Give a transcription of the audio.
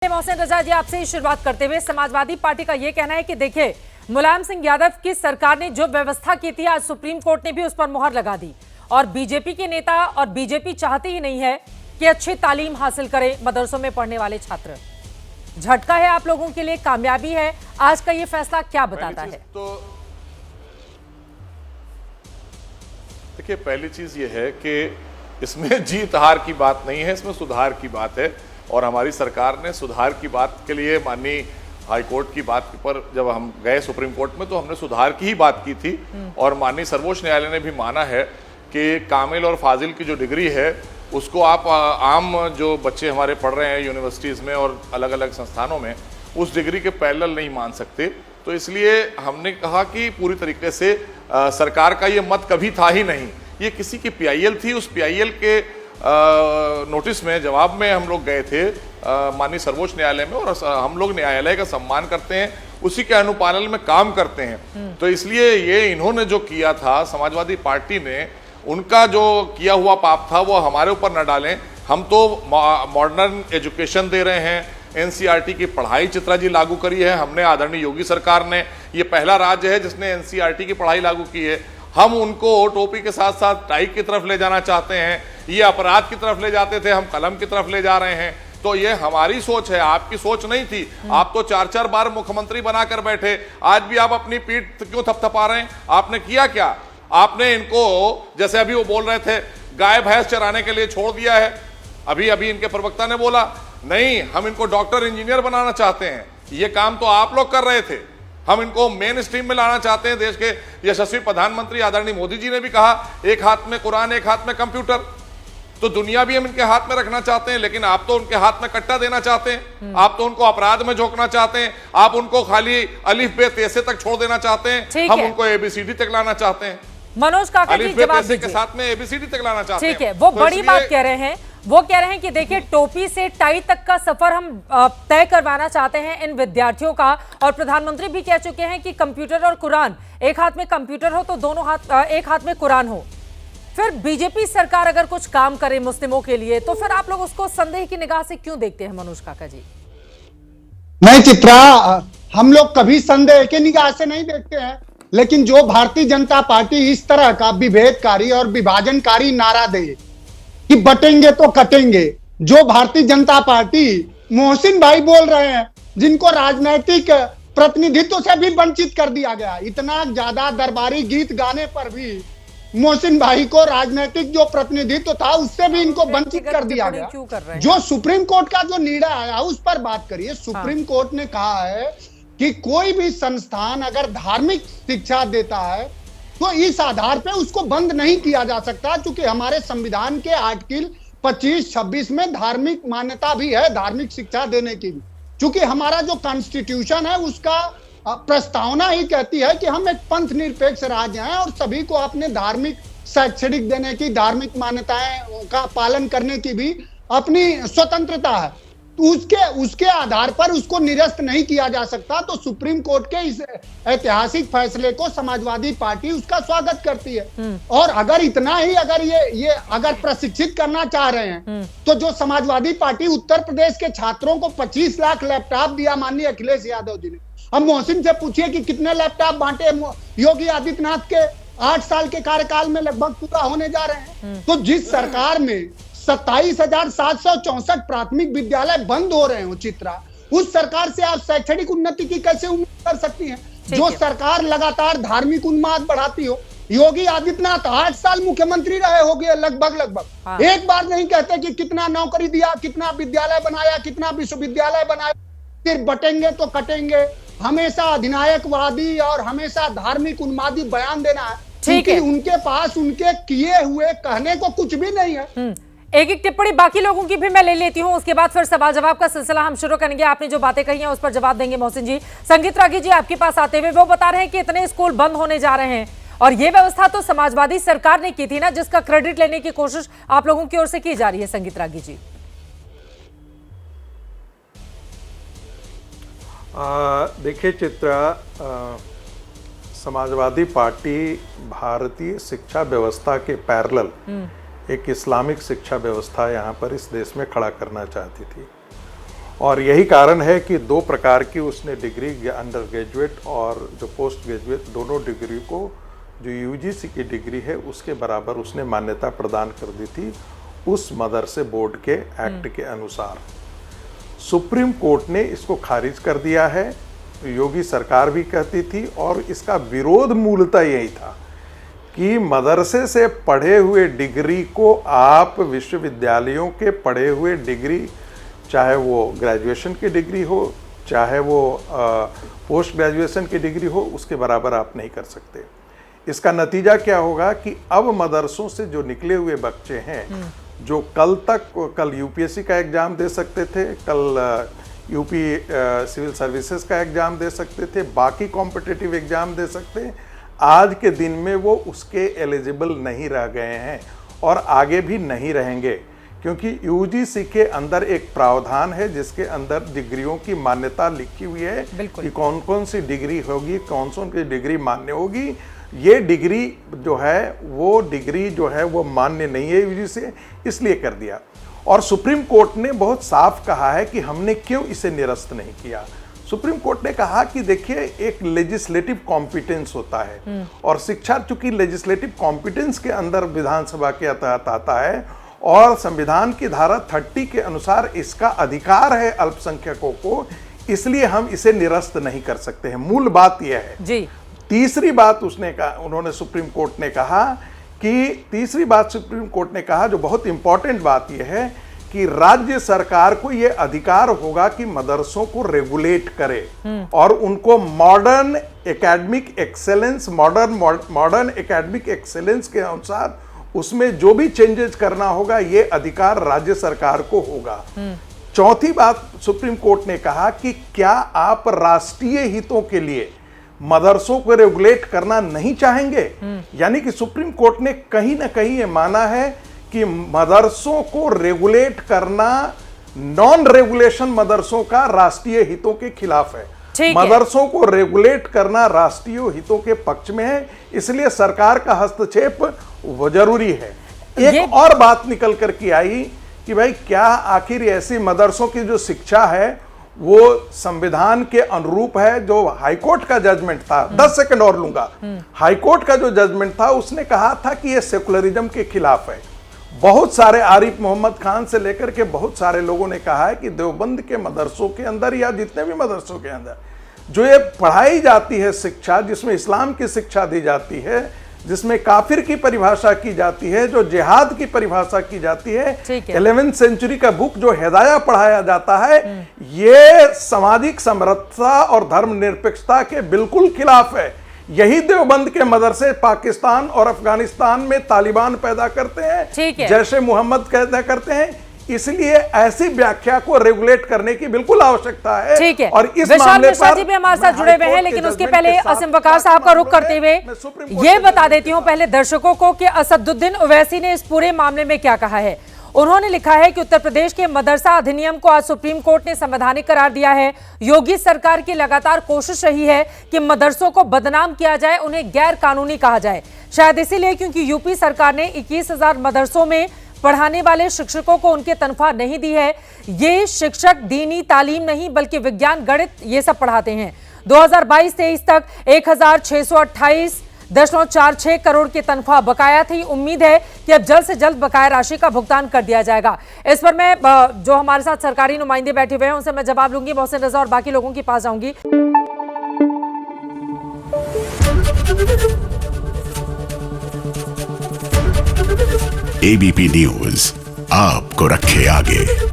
मोहसिन रजा जी, आपसे ही शुरुआत करते हुए समाजवादी पार्टी का यह कहना है कि देखिए, मुलायम सिंह यादव की सरकार ने जो व्यवस्था की थी, आज सुप्रीम कोर्ट ने भी उस पर मुहर लगा दी और बीजेपी के नेता और बीजेपी चाहती ही नहीं है कि अच्छी तालीम हासिल करें मदरसों में पढ़ने वाले छात्र। झटका है आप लोगों के लिए, कामयाबी है। आज का ये फैसला क्या बताता है? तो देखिए, पहली चीज ये है कि इसमें जीत हार की बात नहीं है, इसमें सुधार की बात है। और हमारी सरकार ने सुधार की बात के लिए माननीय हाई कोर्ट की बात पर जब हम गए सुप्रीम कोर्ट में, तो हमने सुधार की ही बात की थी। और माननीय सर्वोच्च न्यायालय ने भी माना है कि कामिल और फाजिल की जो डिग्री है उसको आप आम जो बच्चे हमारे पढ़ रहे हैं यूनिवर्सिटीज़ में और अलग अलग संस्थानों में, उस डिग्री के पैरेलल नहीं मान सकते। तो इसलिए हमने कहा कि पूरी तरीके से सरकार का ये मत कभी था ही नहीं, ये किसी की PIL थी। उस PIL के नोटिस में जवाब में हम लोग गए थे माननीय सर्वोच्च न्यायालय में, और हम लोग न्यायालय का सम्मान करते हैं, उसी के अनुपालन में काम करते हैं। तो इसलिए ये इन्होंने जो किया था, समाजवादी पार्टी ने, उनका जो किया हुआ पाप था वो हमारे ऊपर न डालें। हम तो मॉडर्न एजुकेशन दे रहे हैं, NCERT की पढ़ाई चित्रा जी लागू करी है हमने, आदरणीय योगी सरकार ने। ये पहला राज्य है जिसने NCERT की पढ़ाई लागू की है। हम उनको टोपी के साथ साथ टाई की तरफ ले जाना चाहते हैं, ये अपराध की तरफ ले जाते थे, हम कलम की तरफ ले जा रहे हैं। तो ये हमारी सोच है, आपकी सोच नहीं थी। आप तो 4-4 बार मुख्यमंत्री बनाकर बैठे, आज भी आप अपनी पीठ क्यों थपथपा रहे हैं? आपने किया क्या? आपने इनको, जैसे अभी वो बोल रहे थे, गाय भैंस चराने के लिए छोड़ दिया है। अभी इनके प्रवक्ता ने बोला नहीं, हम इनको डॉक्टर इंजीनियर बनाना चाहते हैं। ये काम तो आप लोग कर रहे थे, हम इनको मेन स्ट्रीम में लाना चाहते हैं। देश के यशस्वी प्रधानमंत्री आदरणीय मोदी जी ने भी कहा, एक हाथ में कुरान एक हाथ में कंप्यूटर। तो दुनिया भी हम इनके हाथ में रखना चाहते हैं, लेकिन आप तो उनके हाथ में कट्टा देना चाहते हैं। आप तो उनको अपराध में झोंकना चाहते हैं, आप उनको खाली अलिफ बे तेसे तक छोड़ देना चाहते हैं, हम उनको ABCD तक लाना चाहते हैं। मनोज काका जी, जवाब दीजिए। के साथ में ABCD तक लाना चाहते हैं। ठीक है, वो बड़ी बात कह रहे हैं। वो कह रहे हैं कि देखिए, टोपी से टाई तक का सफर हम तय करवाना चाहते हैं इन विद्यार्थियों का। और प्रधानमंत्री भी कह चुके हैं कि कंप्यूटर और कुरान, एक हाथ में कंप्यूटर हो तो दोनों हाथ, एक हाथ में कुरान हो। फिर बीजेपी सरकार अगर कुछ काम करे मुस्लिमों के लिए, तो फिर आप लोग उसको संदेह की निगाह से क्यों देखते हैं? मनोज काका जी। नहीं चित्रा, हम लोग कभी संदेह की निगाह से नहीं देखते हैं, लेकिन जो भारतीय जनता पार्टी इस तरह का विभेदकारी और विभाजनकारी नारा दे कि बटेंगे तो कटेंगे, जो भारतीय जनता पार्टी मोहसिन भाई बोल रहे हैं, जिनको राजनैतिक प्रतिनिधित्व से भी वंचित कर दिया गया, इतना ज्यादा दरबारी गीत गाने पर भी मोहसिन भाई को राजनीतिक जो प्रतिनिधित्व था उससे भी इनको वंचित कर दिया गया। जो सुप्रीम कोर्ट का जो निर्णय आया उस पर बात करिए। सुप्रीम कोर्ट ने कहा है कि कोई भी संस्थान अगर धार्मिक शिक्षा देता है तो इस आधार पे उसको बंद नहीं किया जा सकता, क्योंकि हमारे संविधान के आर्टिकल 25-26 में धार्मिक मान्यता भी है, धार्मिक शिक्षा देने की भी। क्योंकि हमारा जो कॉन्स्टिट्यूशन है उसका प्रस्तावना ही कहती है कि हम एक पंथ निरपेक्ष राज्य हैं और सभी को अपने धार्मिक शैक्षणिक देने की, धार्मिक मान्यताएं का पालन करने की भी अपनी स्वतंत्रता है। तो उसके आधार पर उसको निरस्त नहीं किया जा सकता। तो सुप्रीम कोर्ट के इस ऐतिहासिक फैसले को समाजवादी पार्टी उसका स्वागत करती है। और अगर इतना ही अगर ये अगर प्रशिक्षित करना चाह रहे हैं, तो जो समाजवादी पार्टी उत्तर प्रदेश के छात्रों को 25 लाख लैपटॉप दिया माननीय अखिलेश यादव जी ने, अब मोहसिन से पूछिए कि कितने लैपटॉप बांटे योगी आदित्यनाथ के 8 साल के कार्यकाल में लगभग पूरा होने जा रहे हैं। तो जिस सरकार में 27,764 प्राथमिक विद्यालय बंद हो रहे हो चित्रा, उस सरकार से आप शैक्षणिक उन्नति की कैसे उम्मीद कर सकती हैं? जो सरकार लगातार धार्मिक उन्माद बढ़ाती हो। योगी आदित्यनाथ 8 साल मुख्यमंत्री रहे हो गए लगभग। एक बार नहीं कहते कि कितना नौकरी दिया, कितना विद्यालय बनाया, कितना विश्वविद्यालय बनाया। फिर बटेंगे तो कटेंगे, हमेशा अधिनायकवादी और हमेशा धार्मिक उन्मादी बयान देना है, क्योंकि उनके पास उनके किए हुए कहने को कुछ भी नहीं है। एक एक टिप्पणी बाकी लोगों की भी मैं ले लेती हूं, उसके बाद फिर सवाल जवाब का सिलसिला हम शुरू करेंगे। आपने जो बातें कही हैं उस पर जवाब देंगे मोहसिन जी। संगीत रागी जी, आपके पास आते हुए वो बता रहे हैं कि इतने स्कूल बंद होने जा रहे हैं और ये व्यवस्था तो समाजवादी सरकार ने की थी ना, जिसका क्रेडिट लेने की कोशिश आप लोगों की ओर से की जा रही है। संगीत रागी जी। देखिए चित्रा, समाजवादी पार्टी भारतीय शिक्षा व्यवस्था के पैरेलल एक इस्लामिक शिक्षा व्यवस्था यहाँ पर इस देश में खड़ा करना चाहती थी। और यही कारण है कि 2 प्रकार की उसने डिग्री, अंडर ग्रेजुएट और जो पोस्ट ग्रेजुएट, दोनों डिग्री को जो यूजीसी की डिग्री है उसके बराबर उसने मान्यता प्रदान कर दी थी उस मदरसे बोर्ड के एक्ट के अनुसार। सुप्रीम कोर्ट ने इसको खारिज कर दिया है। योगी सरकार भी कहती थी और इसका विरोध मूलतः यही था कि मदरसे से पढ़े हुए डिग्री को आप विश्वविद्यालयों के पढ़े हुए डिग्री, चाहे वो ग्रेजुएशन की डिग्री हो चाहे वो पोस्ट ग्रेजुएशन की डिग्री हो, उसके बराबर आप नहीं कर सकते। इसका नतीजा क्या होगा कि अब मदरसों से जो निकले हुए बच्चे हैं, जो कल यूपीएससी का एग्जाम दे सकते थे, कल यूपी सिविल सर्विसेज का एग्जाम दे सकते थे, बाकी कॉम्पिटिटिव एग्जाम दे सकते, आज के दिन में वो उसके एलिजिबल नहीं रह गए हैं और आगे भी नहीं रहेंगे, क्योंकि यूजीसी के अंदर एक प्रावधान है जिसके अंदर डिग्रियों की मान्यता लिखी हुई है कि कौन कौन सी डिग्री होगी, कौन कौन सी डिग्री मान्य होगी। ये डिग्री जो है वो मान्य नहीं है यूजीसी, इसलिए कर दिया। और सुप्रीम कोर्ट ने बहुत साफ कहा है कि हमने क्यों इसे निरस्त नहीं किया। सुप्रीम कोर्ट ने कहा कि देखिए, एक लेजिस्लेटिव कॉम्पिटेंस होता है और शिक्षा चूंकि लेजिस्लेटिव कॉम्पिटेंस के अंदर विधानसभा के तहत आता है और संविधान की धारा 30 के अनुसार इसका अधिकार है अल्पसंख्यकों को, इसलिए हम इसे निरस्त नहीं कर सकते हैं। मूल बात यह है जी। तीसरी बात सुप्रीम कोर्ट ने कहा जो बहुत इंपॉर्टेंट बात यह है कि राज्य सरकार को यह अधिकार होगा कि मदरसों को रेगुलेट करे और उनको मॉडर्न एकेडमिक एक्सेलेंस के अनुसार उसमें जो भी चेंजेस करना होगा, ये अधिकार राज्य सरकार को होगा। चौथी बात सुप्रीम कोर्ट ने कहा कि क्या आप राष्ट्रीय हितों के लिए मदरसों को रेगुलेट करना नहीं चाहेंगे। यानी कि सुप्रीम कोर्ट ने कहीं ना कहीं ये माना है कि मदरसों को रेगुलेट करना नॉन रेगुलेशन मदरसों का राष्ट्रीय हितों के खिलाफ है। मदरसों को रेगुलेट करना राष्ट्रीय हितों के पक्ष में है, इसलिए सरकार का हस्तक्षेप वो जरूरी है। एक और बात निकल कर के आई कि भाई क्या आखिर ऐसी मदरसों की जो शिक्षा है वो संविधान के अनुरूप है। जो हाईकोर्ट का जजमेंट था, 10 सेकंड और लूंगा, हाईकोर्ट का जो जजमेंट था उसने कहा था कि ये सेकुलरिज्म के खिलाफ है। बहुत सारे आरिफ मोहम्मद खान से लेकर के बहुत सारे लोगों ने कहा है कि देवबंद के मदरसों के अंदर या जितने भी मदरसों के अंदर जो ये पढ़ाई जाती है शिक्षा, जिसमें इस्लाम की शिक्षा दी जाती है, जिसमें काफिर की परिभाषा की जाती है, जो जिहाद की परिभाषा की जाती है, 11वीं सेंचुरी का बुक जो हिदाया पढ़ाया जाता है, ये सामाजिक समरसता और धर्मनिरपेक्षता के बिल्कुल खिलाफ है। यही देवबंद के मदरसे पाकिस्तान और अफगानिस्तान में तालिबान पैदा करते हैं, जैसे मोहम्मद पैदा करते हैं। इसलिए ऐसी व्याख्या को रेगुलेट करने की बिल्कुल आवश्यकता है। ठीक है। और इस मामले पर जी भी हमारे साथ जुड़े हुए हैं, लेकिन उसके पहले असीम वकार साहब का रुख करते हुए ये बता देती हूं पहले दर्शकों को कि असदुद्दीन ओवैसी ने इस पूरे मामले में क्या कहा है। उन्होंने लिखा है कि उत्तर प्रदेश के मदरसा अधिनियम को आज सुप्रीम कोर्ट ने संवैधानिक करार दिया है। योगी सरकार की लगातार कोशिश रही है कि मदरसों को बदनाम किया जाए, उन्हें गैर कानूनी कहा जाए। शायद इसीलिए क्योंकि यूपी सरकार ने 21,000 मदरसों में पढ़ाने वाले शिक्षकों को उनके तनख्वाह नहीं दी है। ये शिक्षक दीनी तालीम नहीं बल्कि विज्ञान, गणित ये सब पढ़ाते हैं। 2022-23 तक 1,628.46 करोड़ की तनख्वाह बकाया थी। उम्मीद है कि अब जल्द से जल्द बकाया राशि का भुगतान कर दिया जाएगा। इस पर मैं जो हमारे साथ सरकारी नुमाइंदे बैठे हुए हैं उनसे मैं जवाब लूंगी। मोहसिन रजा और बाकी लोगों के पास जाऊंगी। एबीपी न्यूज आपको रखे आगे।